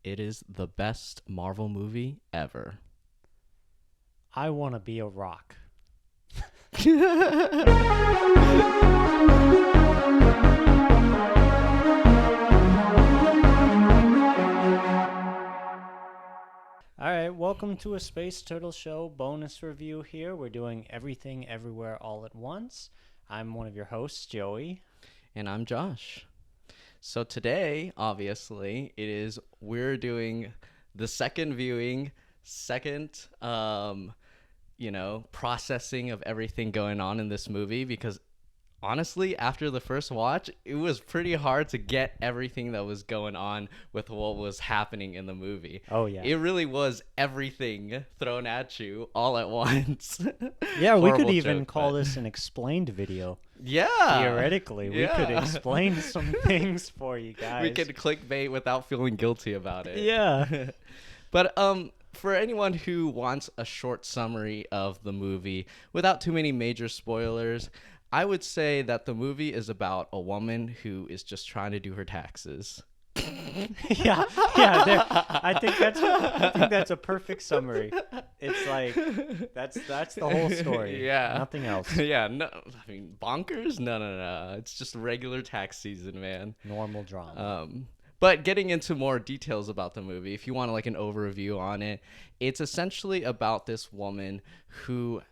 it is the best Marvel movie ever. I want to be a rock. All right, welcome to a Space Turtle Show bonus review here. We're doing Everything Everywhere All at Once. I'm one of your hosts, Joey. And I'm Josh. So today, obviously, we're doing the second viewing, processing of everything going on in this movie, because honestly, after the first watch, it was pretty hard to get everything that was going on with what was happening in the movie. Oh, yeah. It really was everything thrown at you all at once. Yeah, we could Horrible even joke, call but- this an explained video. Yeah. Theoretically, we could Yeah. explain some things for you guys. We could clickbait without feeling guilty about it. Yeah. But for anyone who wants a short summary of the movie without too many major spoilers, I would say that the movie is about a woman who is just trying to do her taxes. yeah. I think that's a perfect summary. It's like that's the whole story. Yeah. Nothing else. Yeah, no, I mean, bonkers? No. It's just regular tax season, man. Normal drama. But getting into more details about the movie, if you want like an overview on it, it's essentially about this woman who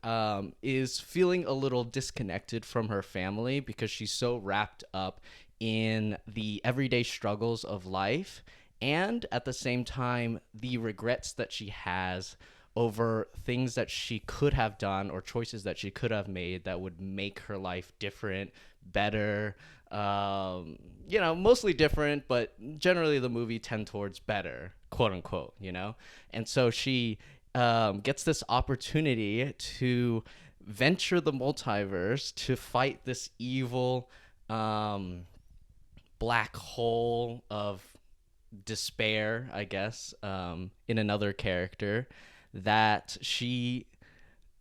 is feeling a little disconnected from her family because she's so wrapped up in the everyday struggles of life, and at the same time, the regrets that she has over things that she could have done or choices that she could have made that would make her life different, better, mostly different, but generally the movie tend towards better, quote unquote, and so she gets this opportunity to venture the multiverse to fight this evil black hole of despair, I guess, in another character that she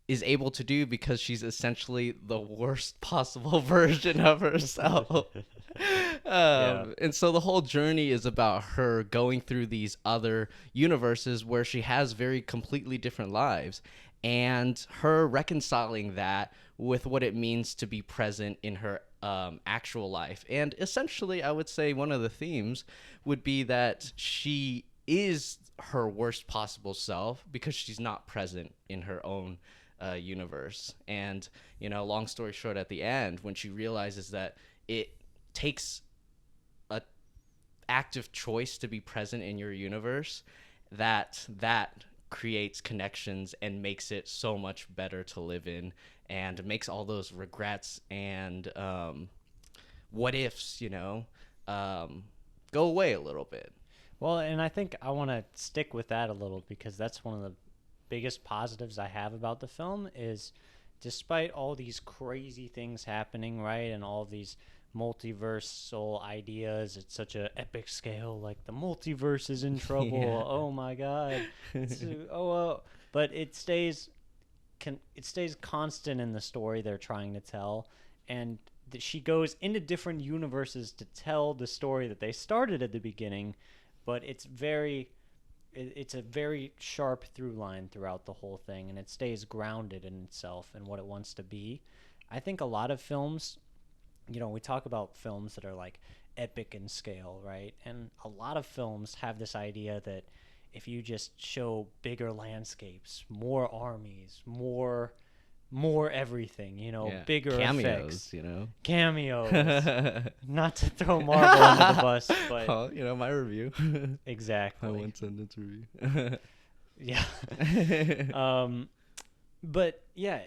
is able to do because she's essentially the worst possible version of herself. And so the whole journey is about her going through these other universes where she has very completely different lives, and her reconciling that with what it means to be present in her actual life. And essentially, I would say one of the themes would be that she is her worst possible self because she's not present in her own universe. And, long story short, at the end, when she realizes that it takes a active choice to be present in your universe, that creates connections and makes it so much better to live in, and makes all those regrets and what ifs, go away a little bit. Well, and I think I want to stick with that a little because that's one of the biggest positives I have about the film is despite all these crazy things happening, right, and all these multiversal ideas at such an epic scale, like the multiverse is in trouble. Yeah. Oh my God. But it stays constant in the story they're trying to tell, and she goes into different universes to tell the story that they started at the beginning, but it's a very sharp through line throughout the whole thing, and it stays grounded in itself and what it wants to be. I think a lot of films, we talk about films that are like epic in scale, right? And a lot of films have this idea that if you just show bigger landscapes, more armies, more everything, bigger Cameos, effects. Cameos. Not to throw Marvel under the bus, but my review. exactly. My one sentence review. Yeah. But yeah,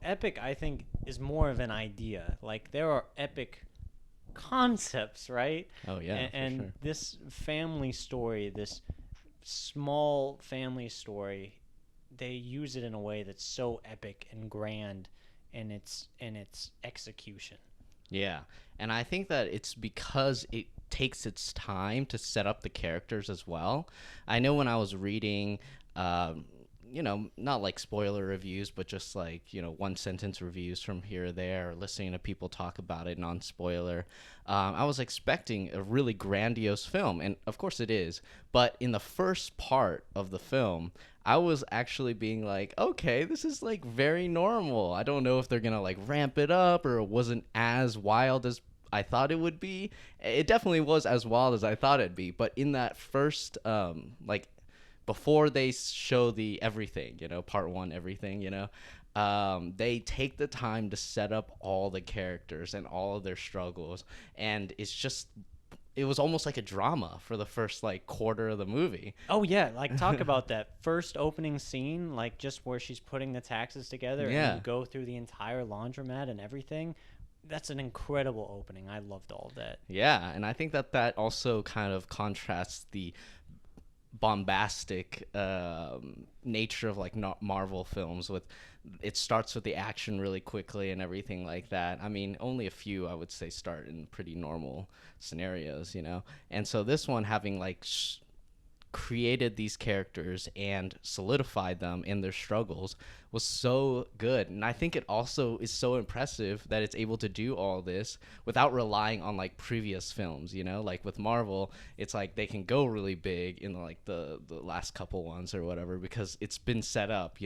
epic I think is more of an idea. Like there are epic concepts, right? Oh yeah, and for sure. This family story, this small family story, they use it in a way that's so epic and grand in its execution. Yeah, and I think that it's because it takes its time to set up the characters as well. I know when I was reading not like spoiler reviews, but just like, one sentence reviews from here or there, or listening to people talk about it non spoiler, I was expecting a really grandiose film. And of course it is. But in the first part of the film, I was actually being like, okay, this is like very normal. I don't know if they're going to like ramp it up, or it wasn't as wild as I thought it would be. It definitely was as wild as I thought it'd be. But in that first, like, before they show the everything, part one, everything, they take the time to set up all the characters and all of their struggles. And it was almost like a drama for the first like quarter of the movie. Oh yeah, like talk about that first opening scene, like just where she's putting the taxes together Yeah. and you go through the entire laundromat and everything. That's an incredible opening. I loved all of that. Yeah, and I think that also kind of contrasts the bombastic nature of like Marvel films. With it starts with the action really quickly and everything like that. I mean, only a few, I would say, start in pretty normal scenarios, and so this one, having like created these characters and solidified them in their struggles, was so good. And I think it also is so impressive that it's able to do all this without relying on like previous films, like with Marvel, it's like they can go really big in like the last couple ones or whatever because it's been set up,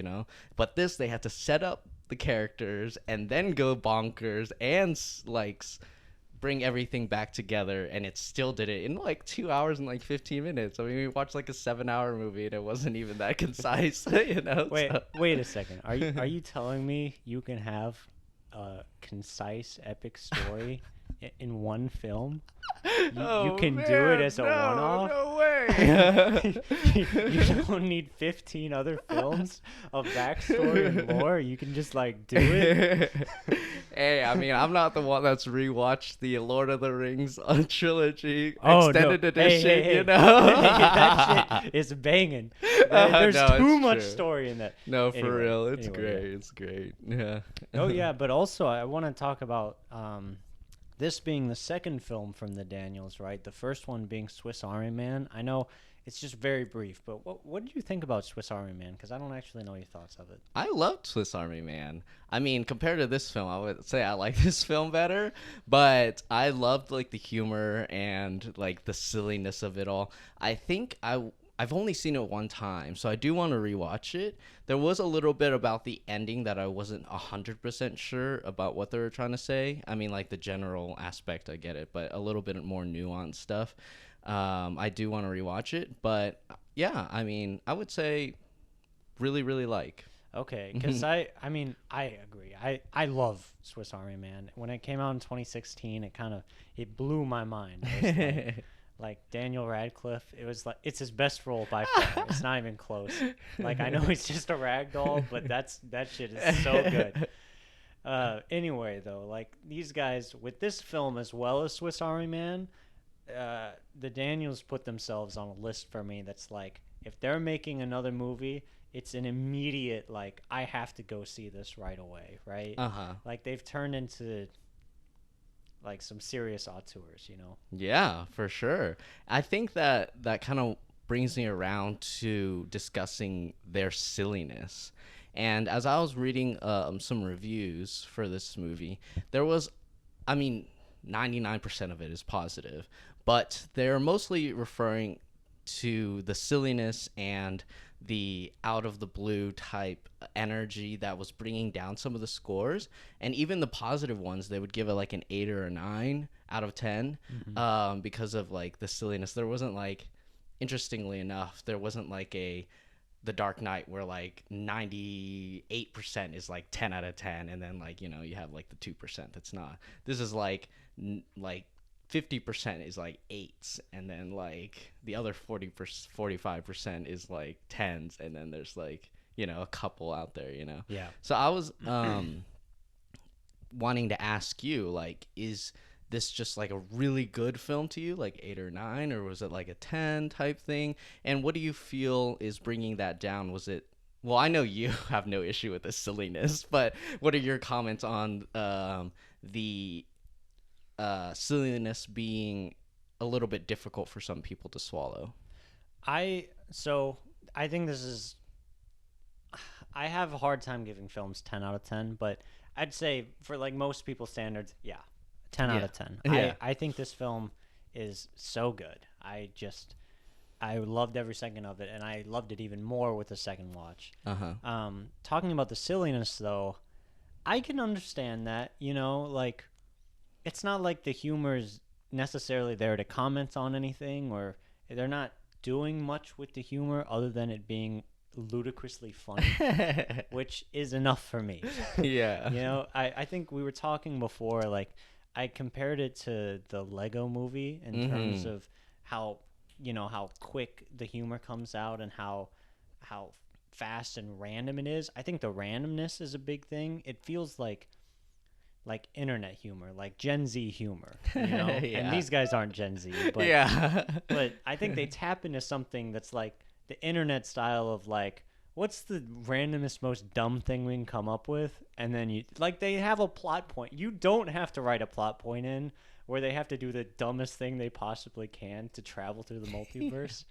but this, they had to set up the characters and then go bonkers and like bring everything back together, and it still did it in like 2 hours and like 15 minutes. I mean, we watched like a 7-hour movie and it wasn't even that concise. Wait a second. Are you telling me you can have a concise epic story in one film? You can do it as a one-off? No way. You don't need 15 other films of backstory and lore. You can just like do it. Hey, I mean, I'm not the one that's rewatched the Lord of the Rings trilogy Oh, extended no. edition, Hey. That shit is banging. There's No, too it's much true. story in that. No, for Anyway, real, it's anyway, great. yeah. It's great. Yeah. Oh yeah, but also I want to talk about this being the second film from the Daniels, right? The first one being Swiss Army Man. I know it's just very brief, but what did you think about Swiss Army Man? Because I don't actually know your thoughts of it. I loved Swiss Army Man. I mean, compared to this film, I would say I like this film better, but I loved like the humor and like the silliness of it all. I think I've only seen it one time, so I do want to rewatch it. There was a little bit about the ending that I wasn't 100% sure about what they were trying to say. I mean, like the general aspect, I get it, but a little bit more nuanced stuff. I do want to rewatch it, but yeah, I mean, I would say really, really like. Okay, because I mean, I agree. I love Swiss Army Man. When it came out in 2016, it blew my mind. It was like Daniel Radcliffe, it was like it's his best role by far. It's not even close. Like I know he's just a rag doll, but that shit is so good. Anyway, though, like these guys with this film as well as Swiss Army Man, the Daniels put themselves on a list for me. That's like if they're making another movie, it's an immediate like I have to go see this right away, right? Like they've turned into like some serious auteurs, Yeah, for sure. I think that kind of brings me around to discussing their silliness. And as I was reading some reviews for this movie, there was, I mean, 99% of it is positive, but they're mostly referring to the silliness and the out of the blue type energy that was bringing down some of the scores. And even the positive ones, they would give it like an 8 or a 9 out of 10 because of like the silliness. There wasn't like, interestingly enough, there wasn't like the Dark Knight where like 98% is like 10 out of 10, and then like you have like the 2% that's not. This is like 50% is like 8s, and then like the other 45% is like 10s, and then there's like a couple out there. Yeah. So I was wanting to ask you, like, is this just like a really good film to you, like 8 or 9, or was it like a 10 type thing? And what do you feel is bringing that down? Was it, well, I know you have no issue with the silliness, but what are your comments on the silliness being a little bit difficult for some people to swallow? I think this is I have a hard time giving films 10 out of 10, but I'd say for like most people's standards, yeah, 10 out Yeah. of 10. Yeah. I think this film is so good. I loved every second of it, and I loved it even more with the second watch. Uh-huh. Talking about the silliness, though, I can understand that, like, it's not like the humor's necessarily there to comment on anything, or they're not doing much with the humor other than it being ludicrously funny, which is enough for me. Yeah. I think we were talking before, like, I compared it to the Lego movie in terms of how, how quick the humor comes out and how fast and random it is. I think the randomness is a big thing. It feels like internet humor, like Gen Z humor, Yeah. And these guys aren't Gen Z, but Yeah. but I think they tap into something that's like the internet style of like, what's the randomest, most dumb thing we can come up with? And then they have a plot point. You don't have to write a plot point in where they have to do the dumbest thing they possibly can to travel through the multiverse,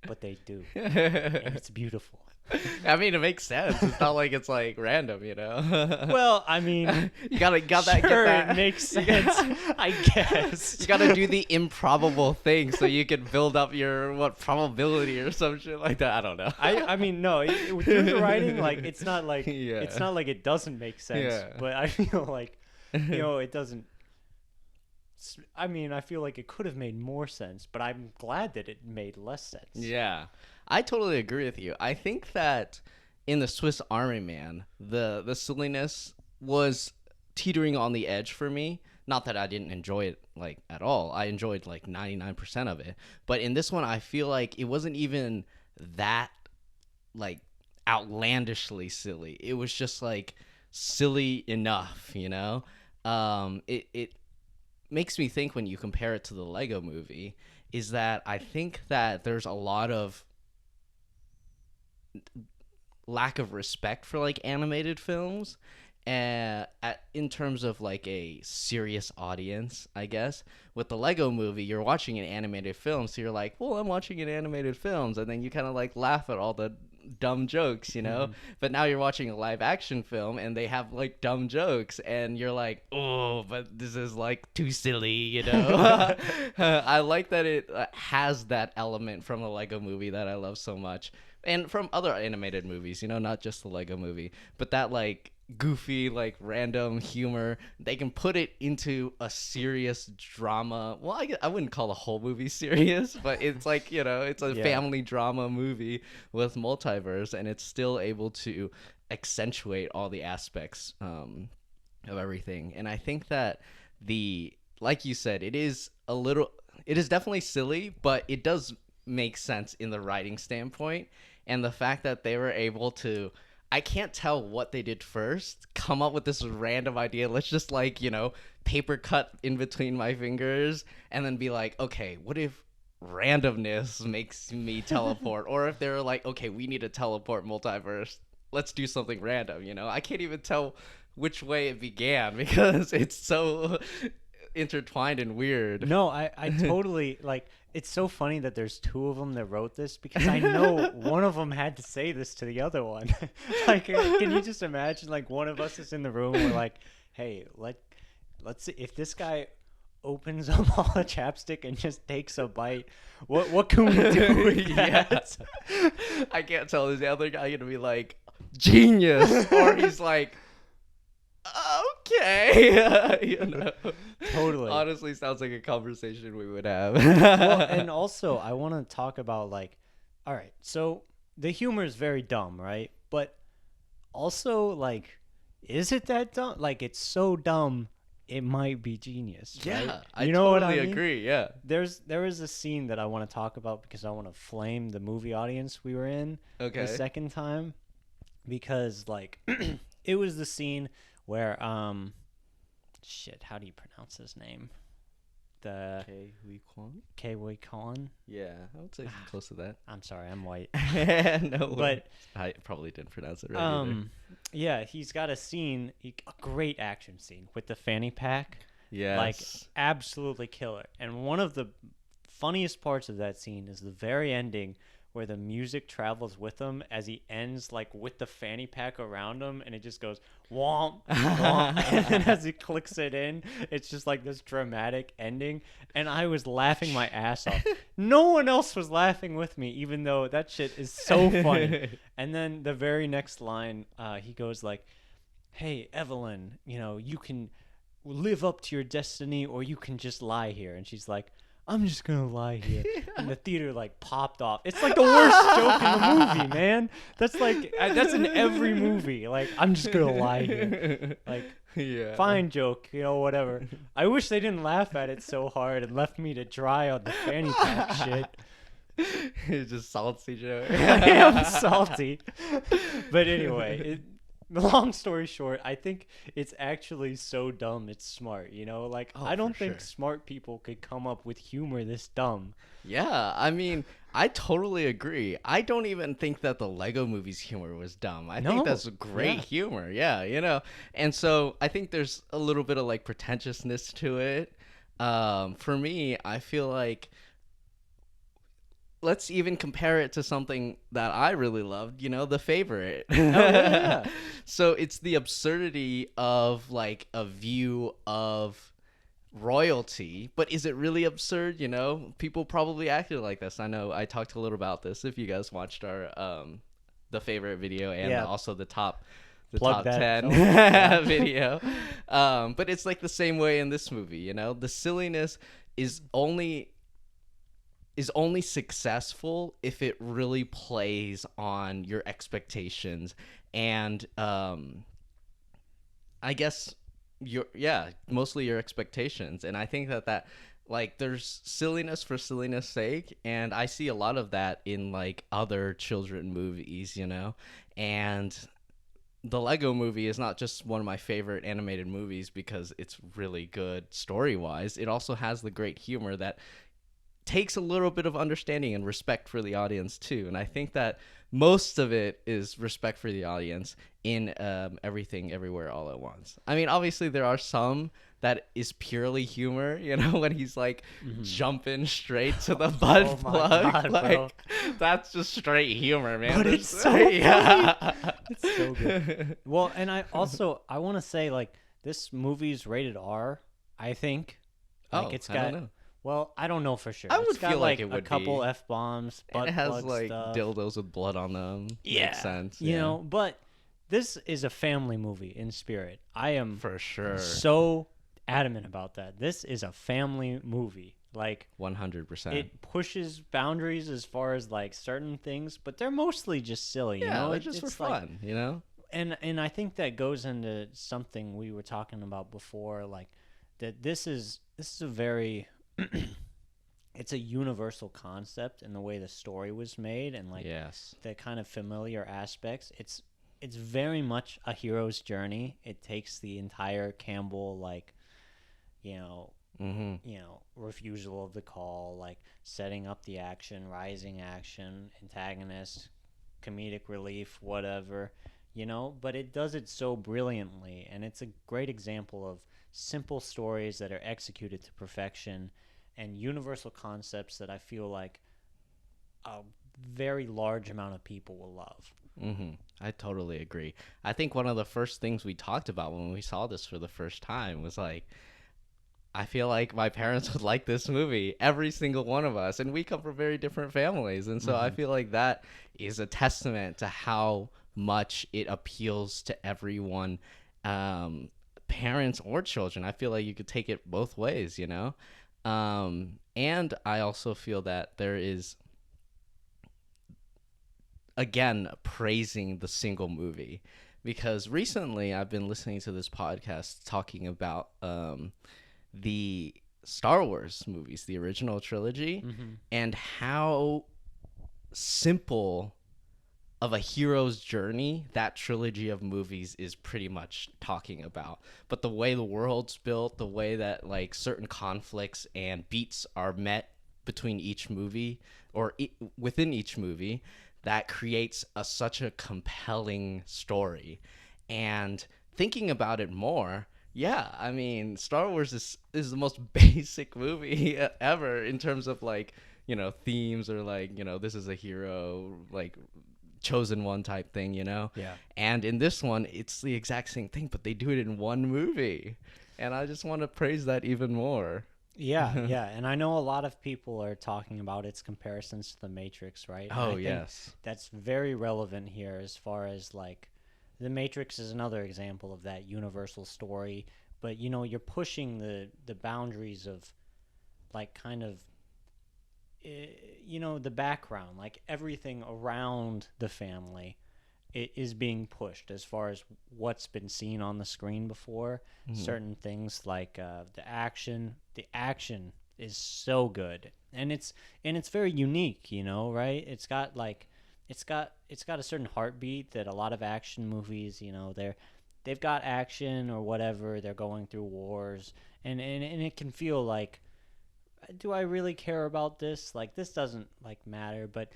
but they do, and it's beautiful. I mean, it makes sense. It's not like it's like random, Well, I mean, you got sure, that. It makes sense, I guess. You gotta do the improbable thing so you can build up your probability or some shit like that. I don't know. I mean, no, through the writing, like it's not like Yeah. it's not like it doesn't make sense, Yeah. but I feel like it doesn't. I mean, I feel like it could have made more sense, but I'm glad that it made less sense. Yeah, I totally agree with you. I think that in the Swiss Army Man, the silliness was teetering on the edge for me. Not that I didn't enjoy it like at all. I enjoyed like 99% of it. But in this one, I feel like it wasn't even that like outlandishly silly. It was just like silly enough, It makes me think when you compare it to the Lego movie is that I think that there's a lot of lack of respect for like animated films in terms of like a serious audience, I guess. With the Lego movie, you're watching an animated film, so you're like, well, I'm watching an animated film, and then you kind of like laugh at all the dumb jokes, But now you're watching a live action film and they have like dumb jokes and you're like, oh, but this is like too silly, I like that it has that element from the Lego movie that I love so much, and from other animated movies, not just the Lego movie, but that like goofy, like random humor, they can put it into a serious drama. Well, I wouldn't call the whole movie serious, but it's like, it's a family drama movie with multiverse, and it's still able to accentuate all the aspects of everything. And I think that like you said, it is definitely silly, but it does make sense in the writing standpoint. And the fact that they were able to, I can't tell what they did first, come up with this random idea. Let's just like, paper cut in between my fingers and then be like, okay, what if randomness makes me teleport? Or if they're like, okay, we need to teleport multiverse, let's do something random, I can't even tell which way it began because it's so intertwined and weird. No, I totally like. It's so funny that there's two of them that wrote this because I know one of them had to say this to the other one. Like, can you just imagine? Like, one of us is in the room. We're like, "Hey, let's see if this guy opens a ball of chapstick and just takes a bite. What can we do with that?" Yeah. I can't tell. Is the other guy gonna be like, "Genius," or he's like, okay. Totally. Honestly, sounds like a conversation we would have. Well, and also I want to talk about like, all right, so the humor is very dumb, right? But also like, is it that dumb? Like, it's so dumb it might be genius. Yeah, right? I You know what I totally mean? agree. Yeah. There is a scene that I want to talk about because I want to flame the movie audience we were in Okay. the second time, because like it was the scene where shit, how do you pronounce his name? The Huy Quan? Huy Quan. Yeah, I would say close to that. I'm sorry, I'm white. No, But I probably didn't pronounce it right either. yeah, he's got a scene, a great action scene with the fanny pack. Yes. Like, absolutely killer. And one of the funniest parts of that scene is the very ending where the music travels with him as he ends like with the fanny pack around him, and it just goes womp womp, and as he clicks it in, it's just like this dramatic ending, and I was laughing my ass off. No one else was laughing with me, even though that shit is so funny. And then the very next line, he goes like, "Hey Evelyn, you can live up to your destiny, or you can just lie here." And she's like, "I'm just gonna lie here." And the theater like popped off. It's like the worst joke in the movie, man. That's like that's in every movie. Like, "I'm just gonna lie here." Like, Yeah. fine joke, whatever. I wish they didn't laugh at it so hard and left me to dry on the fanny pack shit. It's just salty joke. I am salty. But anyway, long story short, I think it's actually so dumb it's smart, Like, Oh, I don't for think sure. smart people could come up with humor this dumb. Yeah, I mean, I totally agree. I don't even think that the Lego Movie's humor was dumb. I No, think that's great yeah. humor. Yeah. And so I think there's a little bit of like pretentiousness to it. For me, I feel like let's even compare it to something that I really loved, The Favorite. Yeah. So it's the absurdity of like a view of royalty, but is it really absurd? People probably acted like this. I know I talked a little about this if you guys watched our The Favorite video, and Yeah. also the top Plug that 10 film. Yeah. video. But it's like the same way in this movie. The silliness is only successful if it really plays on your expectations and I guess mostly your expectations. And I think that like there's silliness for silliness sake, and I see a lot of that in like other children movies, and the Lego Movie is not just one of my favorite animated movies because it's really good story wise. It also has the great humor that takes a little bit of understanding and respect for the audience too. And I think that most of it is respect for the audience in Everything Everywhere All at Once. I mean, obviously there are some that is purely humor, when he's like jumping straight to the butt Oh my plug. God, like bro. that's just straight humor, man. But it's so yeah. It's so good. Well, and I want to say, like, this movie's rated R, I think. Like, Oh, it's I got, don't know. well, I don't know for sure. I It's would got, feel like it a would couple be. F-bombs, And butt it has plug like stuff. dildos with blood on them. Yeah. Makes sense. You know, but this is a family movie in spirit. I am for sure. so adamant about that. This is a family movie. Like, 100%. it pushes boundaries as far as like certain things, but they're mostly just silly. Yeah, they're It- just for it's like- fun. And I think that goes into something we were talking about before, like that this is a very it's a universal concept in the way the story was made, and like Yes. the kind of familiar aspects. It's very much a hero's journey. It takes the entire Campbell, like, Mm-hmm. refusal of the call, like setting up the action, rising action, antagonist, comedic relief, whatever, but it does it so brilliantly, and it's a great example of simple stories that are executed to perfection and universal concepts that I feel like a very large amount of people will love. Mm-hmm. I totally agree. I think one of the first things we talked about when we saw this for the first time was like, I feel like my parents would like this movie, every single one of us, and we come from very different families, and so I feel like that is a testament to how much it appeals to everyone, parents or children. I feel like you could take it both ways, and I also feel that there is, again, praising the single movie, because recently I've been listening to this podcast talking about the Star Wars movies, the original trilogy, and how simple of a hero's journey that trilogy of movies is pretty much talking about. But the way the world's built, the way that like certain conflicts and beats are met between each movie or within each movie, that creates such a compelling story. And thinking about it more, Yeah, I mean, Star Wars is the most basic movie ever in terms of like, themes or like, this is a hero, like chosen one type thing, Yeah. And in this one, it's the exact same thing, but they do it in one movie. And I just want to praise that even more. Yeah, yeah, and I know a lot of people are talking about its comparisons to the Matrix, right? And Oh, I think yes. that's very relevant here as far as like the Matrix is another example of that universal story, but you're pushing the boundaries of like kind of the background, like everything around the family it is being pushed as far as what's been seen on the screen before. Mhm. Certain things like the action is so good, and it's very unique, right? It's got a certain heartbeat that a lot of action movies, they've got action or whatever, they're going through wars, and it can feel like, do I really care about this? Like, this doesn't like matter. But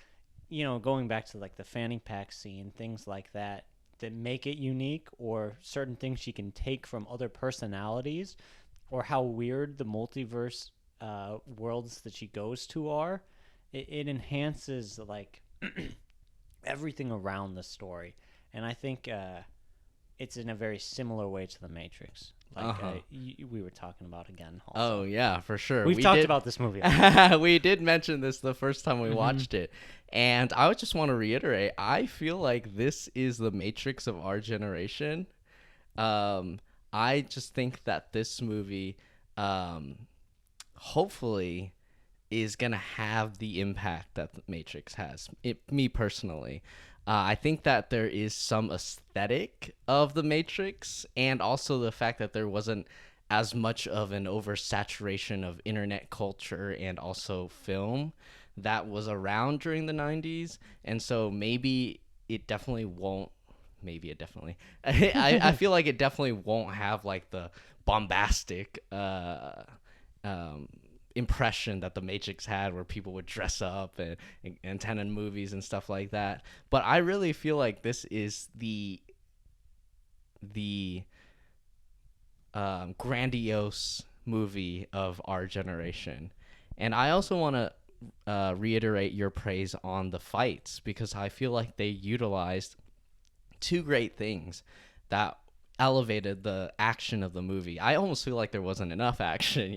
going back to like the fanny pack scene, things like that make it unique, or certain things she can take from other personalities, or how weird the multiverse worlds that she goes to are. It enhances like everything around the story, and I think it's in a very similar way to the Matrix. Like Uh-huh. we were talking about again. Oh Also, yeah, for sure. we've We talked did about this movie a lot. we did mention this the first time we Hmm. watched it. And I would just want to reiterate, I feel like this is the Matrix of our generation. Um I just think that this movie um hopefully is gonna have the impact that the Matrix has. Me personally, I think that there is some aesthetic of the Matrix, and also the fact that there wasn't as much of an oversaturation of internet culture and also film that was around during the 90s, and so maybe it definitely won't. Maybe it definitely. I feel like it definitely won't have like the bombastic um, impression that the Matrix had, where people would dress up and attend in movies and stuff like that. But I really feel like this is the grandiose movie of our generation. And I also want to reiterate your praise on the fights, because I feel like they utilized two great things that elevated the action of the movie. I almost feel like there wasn't enough action,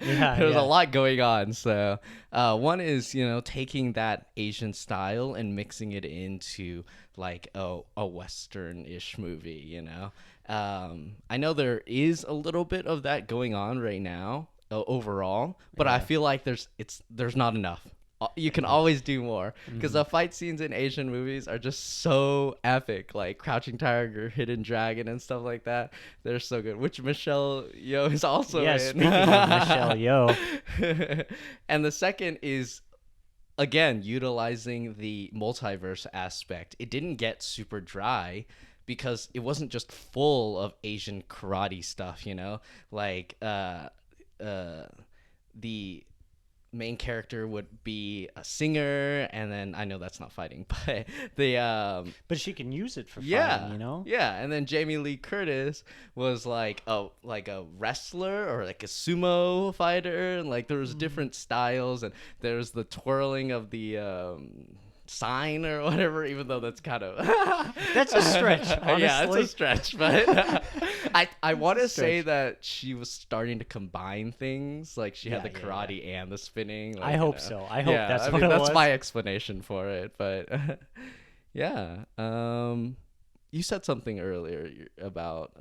Yeah, there was a yeah. lot going on. So, one is, taking that Asian style and mixing it into like a Western ish movie, I know there is a little bit of that going on right now overall, but I Yeah. feel like there's not enough. You can always do more, because Hmm. the fight scenes in Asian movies are just so epic, like Crouching Tiger, Hidden Dragon, and stuff like that. They're so good, which Michelle Yeoh is also Yeah, in. speaking of Michelle Yeoh. And the second is, again, utilizing the multiverse aspect. It didn't get super dry because it wasn't just full of Asian karate stuff, like uh the main character would be a singer, and then I know that's not fighting, but the But she can use it for fighting, yeah, you know? yeah, and then Jamie Lee Curtis was like a wrestler or like a sumo fighter, and like there was different styles, and there's the twirling of the sign or whatever, even though that's kind of That's a stretch, yeah, it's a honestly. stretch, but I It's want a to say stretch. that she was starting to combine things, like she had Yeah, the yeah, yeah. karate and the spinning, I like, hope so. I hope yeah, that's I what mean it that's was. my explanation for it, but yeah. You said something earlier about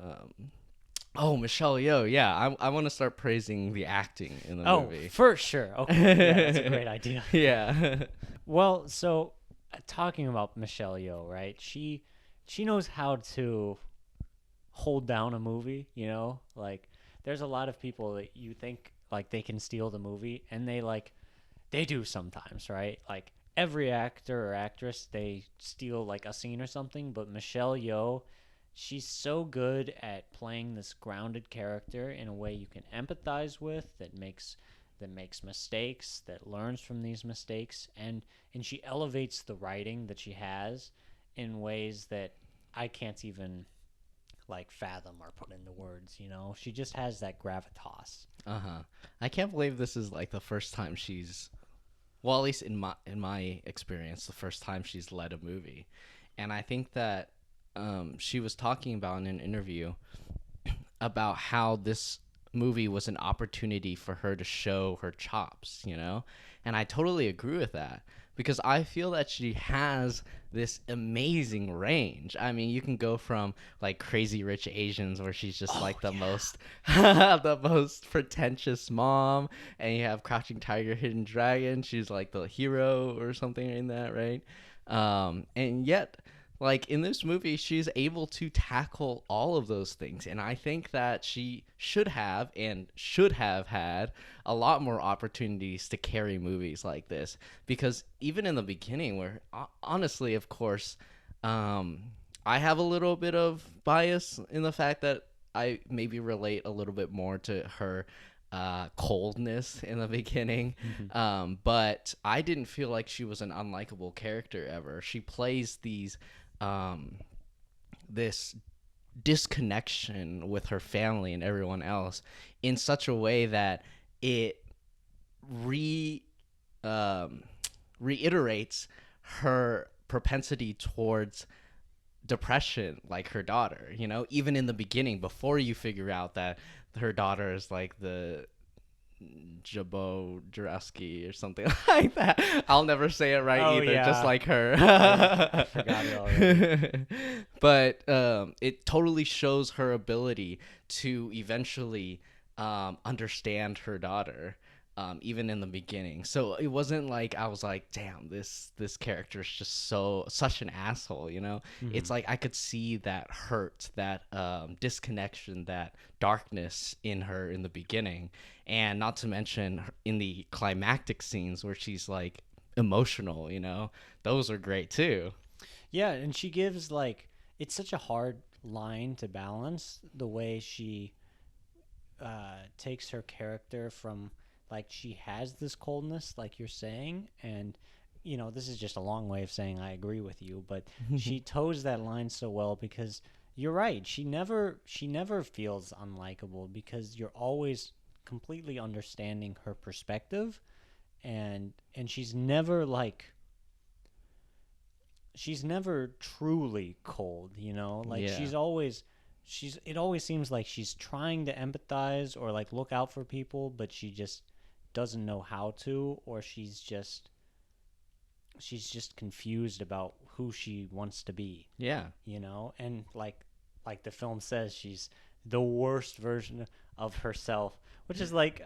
oh, Michelle Yeoh. Yeah, I want to start praising the acting in the Oh, movie. for sure. Okay. Yeah, that's a great idea. Yeah. Well, so talking about Michelle Yeoh, right? She knows how to hold down a movie, Like there's a lot of people that you think like they can steal the movie, and they do sometimes, right? Like every actor or actress, they steal like a scene or something, but Michelle Yeoh, she's so good at playing this grounded character in a way you can empathize with, that makes mistakes, that learns from these mistakes, and she elevates the writing that she has in ways that I can't even like fathom or put into words. You know, she just has that gravitas. Uh-huh. I can't believe this is like the first time she's, well, at least in my experience, the first time she's led a movie. And I think that she was talking about in an interview about how this movie was an opportunity for her to show her chops, you know? And I totally agree with that because I feel that she has this amazing range. I mean, you can go from like Crazy Rich Asians where she's just like the most the most pretentious mom, and you have Crouching Tiger, Hidden Dragon, she's like the hero or something in that, right? And yet like in this movie she's able to tackle all of those things, and I think that she should have had a lot more opportunities to carry movies like this, because even in the beginning where honestly, of course, I have a little bit of bias in the fact that I maybe relate a little bit more to her coldness in the beginning. But I didn't feel like she was an unlikable character ever. She plays um, this disconnection with her family and everyone else in such a way that it re reiterates her propensity towards depression, like her daughter, you know, even in the beginning before you figure out that her daughter is like the Jabo Juraski or something like that. I'll never say it right Oh, either, just yeah. like her. I forgot it already. But it totally shows her ability to eventually understand her daughter, even in the beginning. So it wasn't like I was like, damn, this character is just such an asshole, you know? It's like I could see that hurt, that disconnection, that darkness in her in the beginning, and not to mention in the climactic scenes where she's like emotional, you know? Those are great too. Yeah, and she gives like it's such a hard line to balance the way she takes her character from like she has this coldness, like you're saying, and you know this is just a long way of saying I agree with you, but she toes that line so well because you're right. She never feels unlikable because you're always completely understanding her perspective, and she's never truly cold, you know? Like Yeah. she's it always seems like she's trying to empathize or like look out for people, but she just doesn't know how to, or she's just confused about who she wants to be, Yeah. you know? And like the film says, she's the worst version of herself, which is like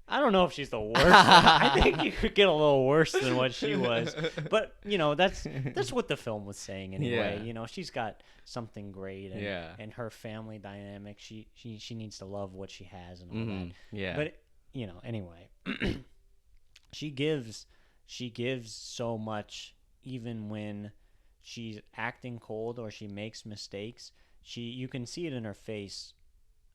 I don't know if she's the worst. I think you could get a little worse than what she was. But, you know, that's what the film was saying anyway. Yeah. You know, she's got something great, and Yeah. and her family dynamic, she needs to love what she has and all Mhm. that. Yeah. But, you know, anyway, she gives so much even when she's acting cold or she makes mistakes. You can see it in her face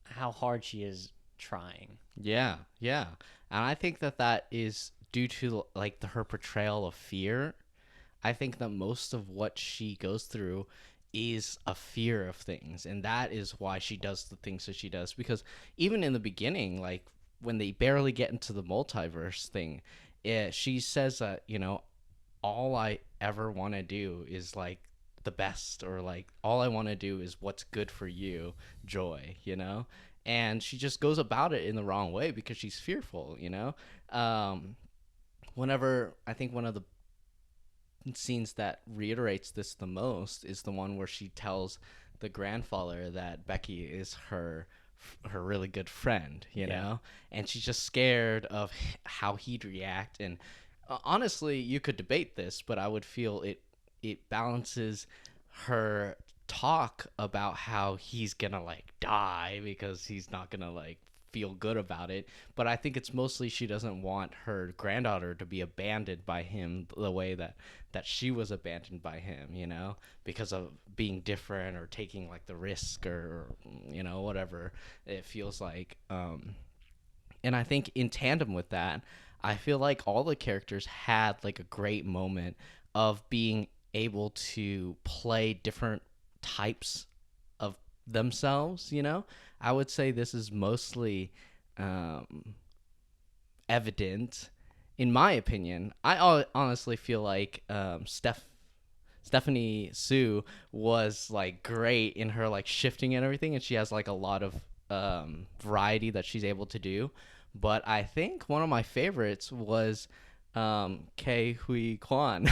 how hard she is trying. Yeah, yeah. And I think that that is due to like her portrayal of fear. I think that most of what she goes through is a fear of things, and that is why she does the things that she does, because even in the beginning, like when they barely get into the multiverse thing, she says that, you know, all I ever want to do is like the best, or like all I want to do is what's good for you, Joy, you know? And she just goes about it in the wrong way because she's fearful, you know? Um, whenever I think one of the scenes that reiterates this the most is the one where she tells the grandfather that Becky is her really good friend, you Yeah. know, and she's just scared of how he'd react. And honestly, you could debate this, but I would feel it balances her talk about how he's gonna like die because he's not gonna like feel good about it. But I think it's mostly she doesn't want her granddaughter to be abandoned by him the way that she was abandoned by him, you know, because of being different or taking like the risk, or you know, whatever it feels like. And I think in tandem with that, I feel like all the characters had like a great moment of being able to play different types of themselves, you know. I would say this is mostly evident, in my opinion. Honestly feel like Stephanie Sue was like great in her like shifting and everything, and she has like a lot of variety that she's able to do. But I think one of my favorites was Huy Quan.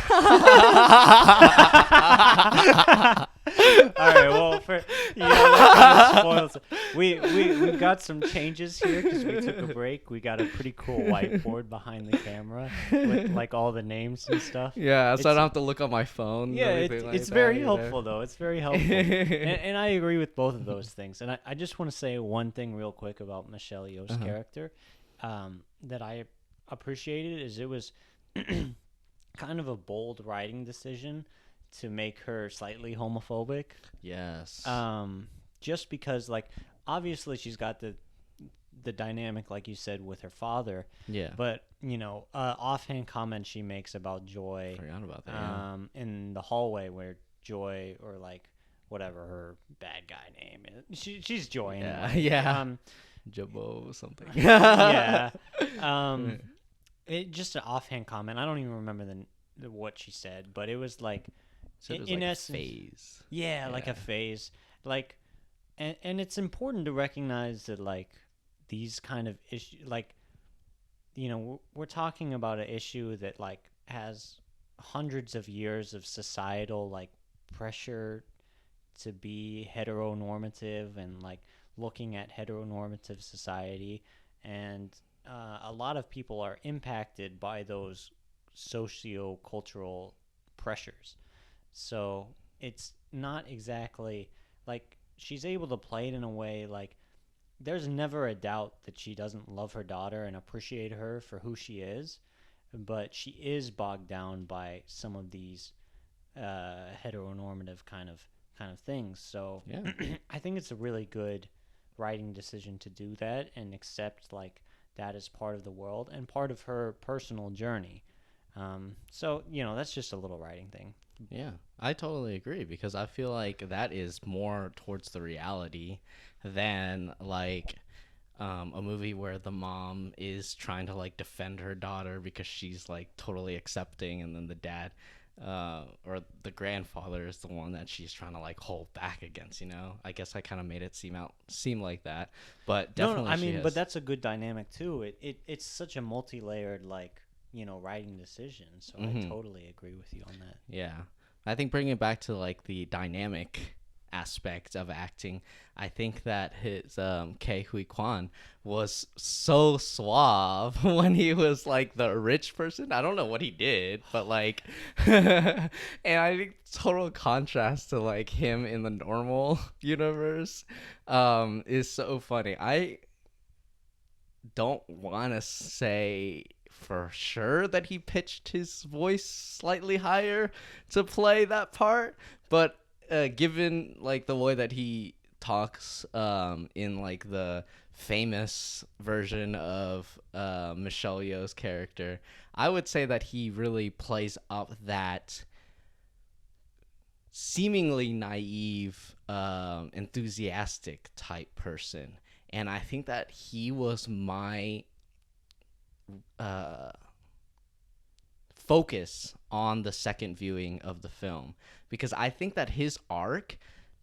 All right, well, that kind of spoils it. We've got some changes here because we took a break. We got a pretty cool whiteboard behind the camera with like all the names and stuff. Yeah, so I don't have to look on my phone. Yeah, it's very helpful though. It's very helpful, and I agree with both of those things. And I just want to say one thing real quick about Michelle Yeoh's character that I appreciated is it was kind of a bold writing decision to make her slightly homophobic. Yes. Just because, like, obviously she's got the dynamic, like you said, with her father. Yeah. But offhand comment she makes about Joy. Forgot about that. Yeah. In the hallway where Joy, or like whatever her bad guy name is, she's Joy. Yeah. Anyway. Yeah. Jabbo something. Yeah. It just an offhand comment. I don't even remember what she said, but it was like, so it was in like essence, a phase. Yeah, like a phase. Like, and it's important to recognize that like these kind of issues, like, we're talking about an issue that like has hundreds of years of societal like pressure to be heteronormative and like looking at heteronormative society, and a lot of people are impacted by those socio-cultural pressures. So it's not exactly like she's able to play it in a way like there's never a doubt that she doesn't love her daughter and appreciate her for who she is, but she is bogged down by some of these heteronormative kind of things. So Yeah. I think it's a really good writing decision to do that and accept like that is part of the world and part of her personal journey. So that's just a little writing thing. Yeah, I totally agree, because I feel like that is more towards the reality than like a movie where the mom is trying to like defend her daughter because she's like totally accepting, and then the dad or the grandfather is the one that she's trying to like hold back against. I guess I kind of made it seem like that, but definitely no, I mean, but that's a good dynamic too. It's such a multi-layered like writing decision. So I totally agree with you on that. Yeah. I think bringing it back to like the dynamic aspect of acting, I think that his Huy Quan was so suave when he was like the rich person. I don't know what he did, but like and I think total contrast to like him in the normal universe is so funny. I don't want to say for sure that he pitched his voice slightly higher to play that part, but given like the way that he talks in like the famous version of Michelle Yeoh's character, I would say that he really plays up that seemingly naive, enthusiastic type person. And I think that he was my focus on the second viewing of the film, because I think that his arc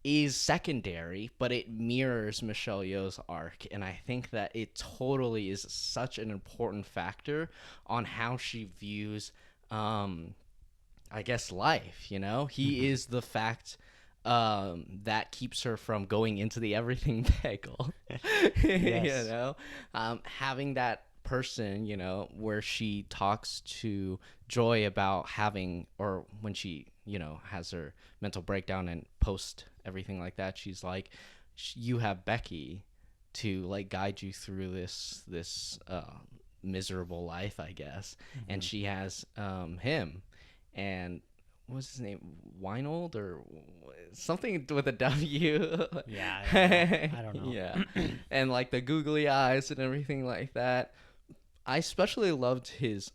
is secondary, but it mirrors Michelle Yeoh's arc, and I think that it totally is such an important factor on how she views I guess life. He is the fact that keeps her from going into the everything bagel. Yes. Having that person, where she talks to Joy about having, or when she, has her mental breakdown and post everything like that, she's like, you have Becky to like guide you through this miserable life, I guess. And she has him, and what's his name, Weinold or something with a W. Yeah, I don't know. Yeah. And like the googly eyes and everything like that. I especially loved his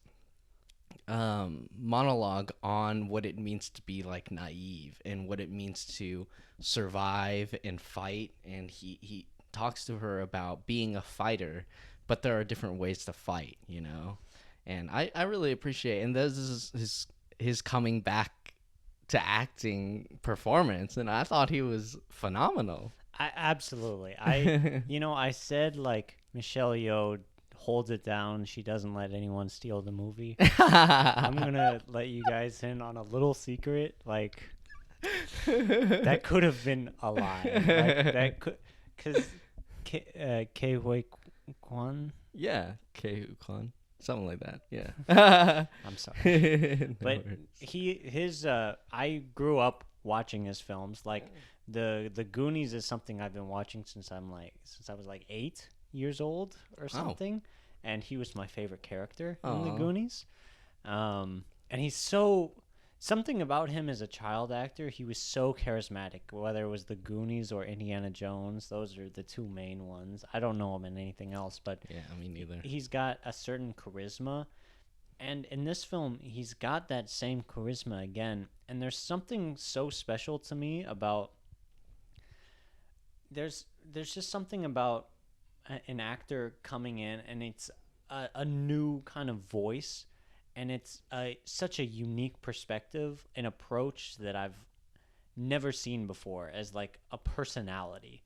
monologue on what it means to be like naive and what it means to survive and fight. And he talks to her about being a fighter, but there are different ways to fight, you know. And I really appreciate, and this is his coming back to acting performance, and I thought he was phenomenal. I absolutely. I said like Michelle Yeoh holds it down. She doesn't let anyone steal the movie. I'm gonna let you guys in on a little secret. Like that could have been a lie. Like, that could, because Huy Quan. Yeah, Kwan, something like that. Yeah. I'm sorry, No but worries. I grew up watching his films. Like the Goonies is something I've been watching since I was like 8 years old or something, and he was my favorite character in the Aw. Goonies. And he's so something about him as a child actor. He was so charismatic. Whether it was the Goonies or Indiana Jones, those are the two main ones. I don't know him in anything else, but Yeah, me neither. he's got a certain charisma. And in this film, he's got that same charisma again. And there's something so special to me about there's just something about an actor coming in, and it's a new kind of voice, and it's such a unique perspective and approach that I've never seen before as like a personality.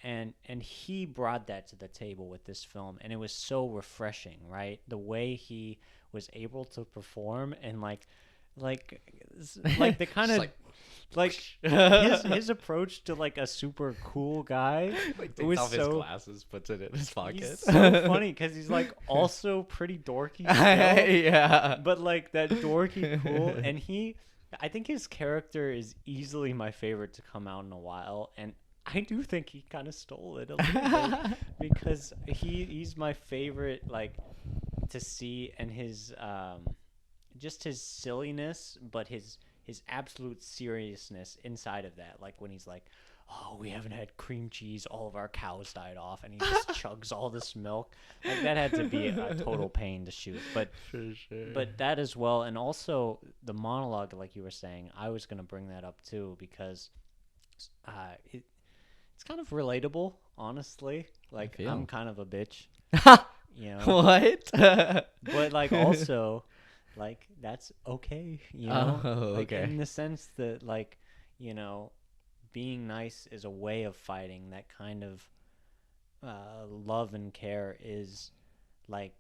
And he brought that to the table with this film, and it was so refreshing, right? The way he was able to perform, and like like the kind Just of like his approach to like a super cool guy. like It takes was off his so glasses, puts it in his pocket. he's so funny because he's like also pretty dorky still, Yeah. but like that dorky cool. And I think his character is easily my favorite to come out in a while, and I do think he kind of stole it a little bit because he's my favorite, like, to see. And his just his silliness, but his absolute seriousness inside of that, like when he's like, oh, we haven't had cream cheese, all of our cows died off, and he just chugs all this milk. Like, that had to be a total pain to shoot, but For sure. that as well. And also the monologue, like you were saying, I was going to bring that up too, because it's kind of relatable, honestly. Like, feel. I'm kind of a bitch, you know, What? but like also, like, that's okay, you know. Oh, Like, okay. in the sense that, like, you know, being nice is a way of fighting. That kind of love and care is like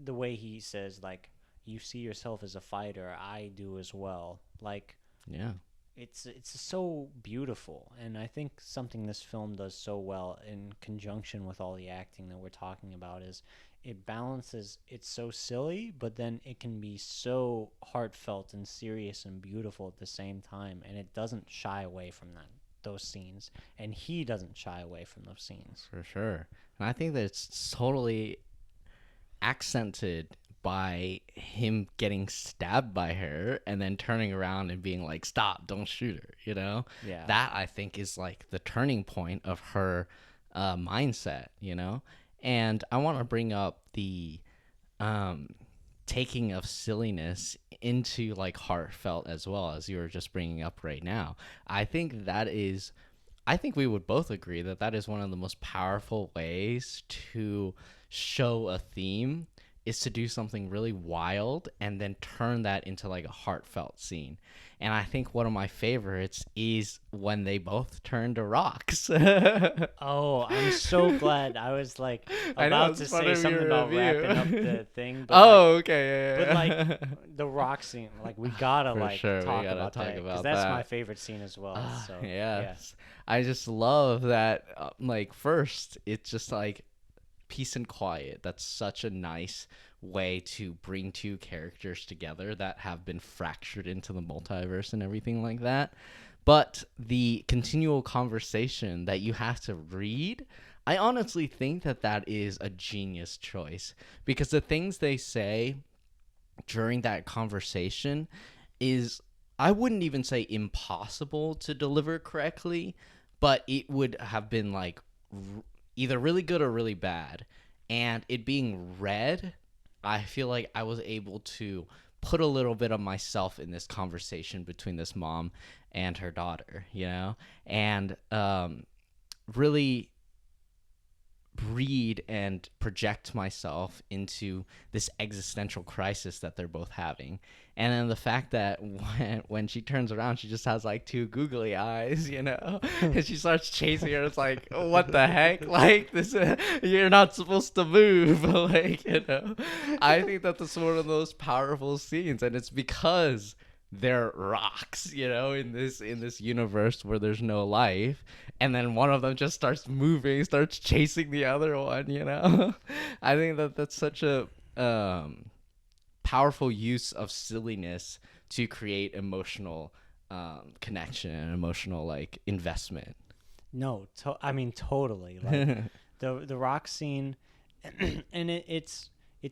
the way he says, like, you see yourself as a fighter, I do as well. Like, Yeah. it's so beautiful. And I think something this film does so well in conjunction with all the acting that we're talking about is it balances. It's so silly, but then it can be so heartfelt and serious and beautiful at the same time, and it doesn't shy away from those scenes, and he doesn't shy away from those scenes. For sure. And I think that it's totally accented by him getting stabbed by her and then turning around and being like, stop, don't shoot her, you know? Yeah. That, I think, is like the turning point of her mindset, you know? And I want to bring up the um, taking of silliness into like heartfelt as well, as you were just bringing up right now. I think that is, I think we would both agree that that is one of the most powerful ways to show a theme, is to do something really wild and then turn that into like a heartfelt scene. And I think one of my favorites is when they both turn to rocks. Oh, I'm so glad. I was like I know, about it's to part say of something your about review. wrapping up the thing, but Oh, okay, yeah, but yeah. like the rock scene, like we gotta For like sure, we talk gotta about talk that, because about that's that. my favorite scene as well. So yeah. Yes. I just love that, like, first, it's just like peace and quiet. That's such a nice way to bring two characters together that have been fractured into the multiverse and everything like that. But the continual conversation that you have to read, I honestly think that that is a genius choice, because the things they say during that conversation is, I wouldn't even say impossible to deliver correctly, but it would have been like either really good or really bad. And it being read, I feel like I was able to put a little bit of myself in this conversation between this mom and her daughter, and really read and project myself into this existential crisis that they're both having. And then the fact that when she turns around, she just has like two googly eyes, and she starts chasing her. It's like, what the heck? Like, this, you're not supposed to move. Like, I think that that's one of those powerful scenes. And it's because they're rocks, in this universe where there's no life, and then one of them just starts moving, starts chasing the other one. I think that that's such a powerful use of silliness to create emotional connection and emotional like investment. No, I mean totally. Like the rock scene, and it's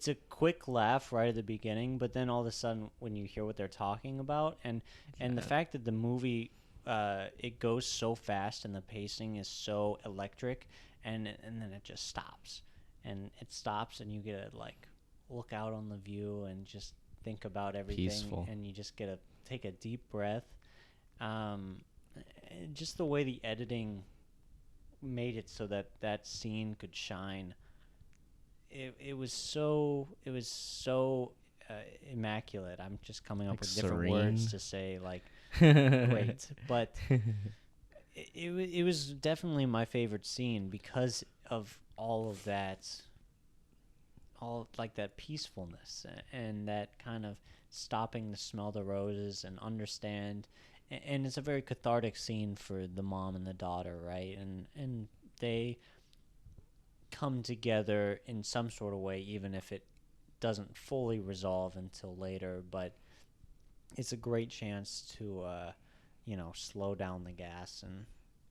a quick laugh right at the beginning, but then all of a sudden when you hear what they're talking about, and the fact that the movie it goes so fast and the pacing is so electric, and then it just stops, and you get to like look out on the view and just think about everything. Peaceful. And you just get to take a deep breath. Just the way the editing made it so that scene could shine. It was so immaculate. I'm just coming up Like with different serene. words to say like great, but it was definitely my favorite scene because of all of that, all like that peacefulness and that kind of stopping to smell the roses and understand. And it's a very cathartic scene for the mom and the daughter, right? And they come together in some sort of way, even if it doesn't fully resolve until later. But it's a great chance to, slow down the gas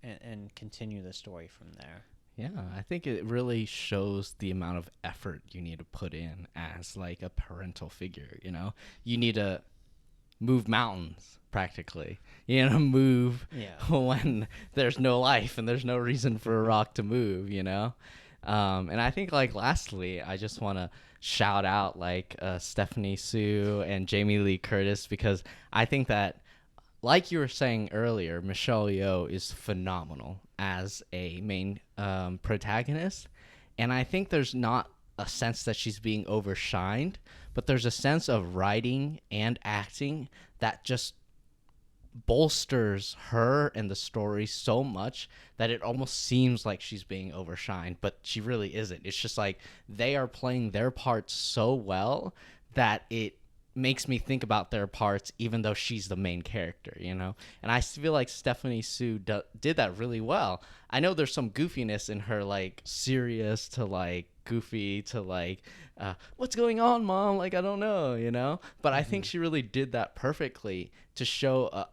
and continue the story from there. Yeah, I think it really shows the amount of effort you need to put in as like a parental figure. You need to move mountains practically. Move when there's no life and there's no reason for a rock to move. And I think like lastly, I just want to shout out like Stephanie Sue and Jamie Lee Curtis, because I think that, like you were saying earlier, Michelle Yeoh is phenomenal as a main protagonist. And I think there's not a sense that she's being overshined, but there's a sense of writing and acting that just bolsters her and the story so much that it almost seems like she's being overshined, but she really isn't. It's just like they are playing their parts so well that it makes me think about their parts even though she's the main character, and I feel like Stephanie Sue did that really well. I know there's some goofiness in her, like serious to like goofy to like what's going on, mom, like I don't know, but I think she really did that perfectly to show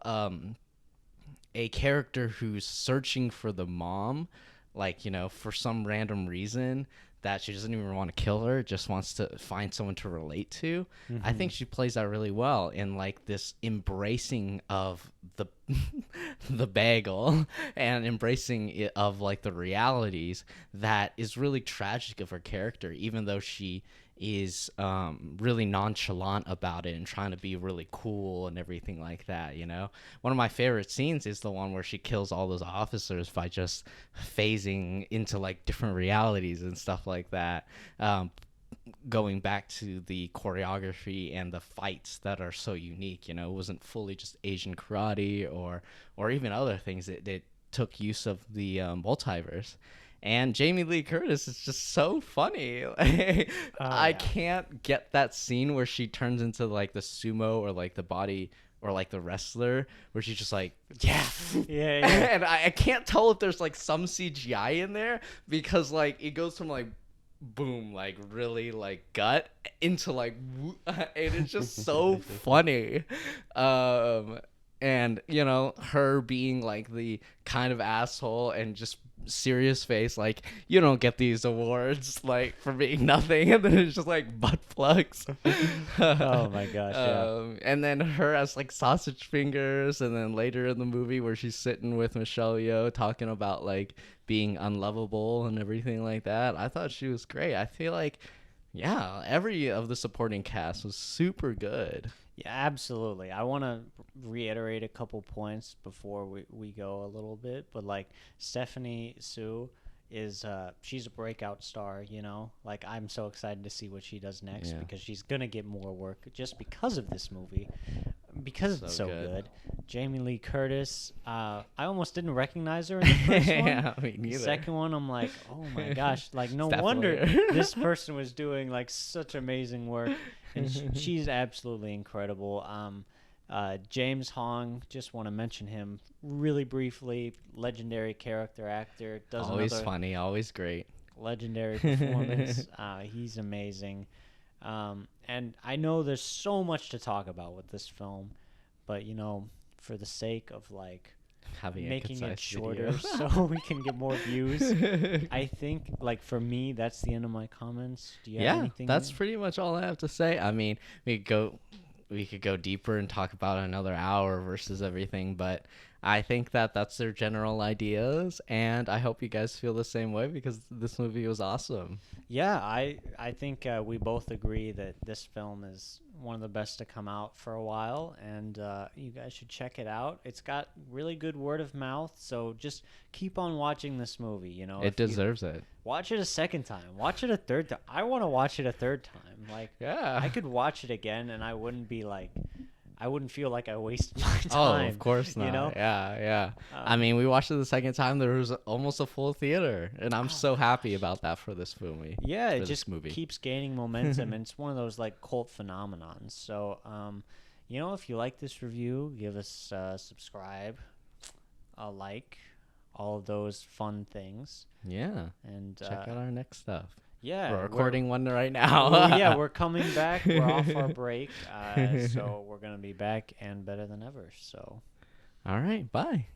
a character who's searching for the mom, like, for some random reason that she doesn't even want to kill her, just wants to find someone to relate to. I think she plays that really well in like this embracing of the the bagel and embracing it of like the realities that is really tragic of her character, even though she is really nonchalant about it and trying to be really cool and everything like that. One of my favorite scenes is the one where she kills all those officers by just phasing into like different realities and stuff like that, going back to the choreography and the fights that are so unique. It wasn't fully just Asian karate or even other things. It took use of the multiverse. And Jamie Lee Curtis is just so funny. I can't get that scene where she turns into like the sumo or like the body or like the wrestler where she's just like, yeah. And I can't tell if there's like some CGI in there, because like it goes from like boom, like really like gut into like and it's just so funny. And her being like the kind of asshole and just serious face, like, you don't get these awards like for being nothing, and then it's just like butt plugs. Oh my gosh. And then her as like sausage fingers, and then later in the movie where she's sitting with Michelle Yeoh talking about like being unlovable and everything like that. I thought she was great. I feel like Yeah, every of the supporting cast was super good. Yeah, absolutely. I want to reiterate a couple points before we go a little bit, but like Stephanie Sue is she's a breakout star, you know? Like I'm so excited to see what she does next Yeah. because she's going to get more work just because of this movie. Because it's so good. Jamie Lee Curtis, I almost didn't recognize her in the first one. Yeah, me The neither. second one, I'm like, oh my gosh, like no It's wonder definitely- this person was doing like such amazing work, and she's absolutely incredible. James Hong, just want to mention him really briefly. Legendary character actor, does Always another funny, always great. legendary performance. He's amazing. And I know there's so much to talk about with this film, but you know, for the sake of like Having making a it concise shorter video. so we can get more views, I think like for me that's the end of my comments. Do you have Yeah, anything? that's pretty much all I have to say. I mean, we could go deeper and talk about another hour versus everything, but I think that that's their general ideas, and I hope you guys feel the same way because this movie was awesome. Yeah, I think we both agree that this film is one of the best to come out for a while, and you guys should check it out. It's got really good word of mouth, so just keep on watching this movie. You know, It deserves it. watch it a second time, watch it a third time. I want to watch it a third time. Like, Yeah. I could watch it again, and I wouldn't be like, I wouldn't feel like I wasted my Oh, time. of course not. You know, Yeah. I mean, we watched it the second time. There was almost a full theater, and I'm so happy about that for this movie. yeah, for it this just movie. keeps gaining momentum, and it's one of those like cult phenomenons. So, you know, if you like this review, give us subscribe, a like, all of those fun things, Yeah. and Check out our next stuff. yeah, We're recording one right now. yeah, we're coming back. We're off our break, so we're gonna be back and better than ever. So. All right. Bye.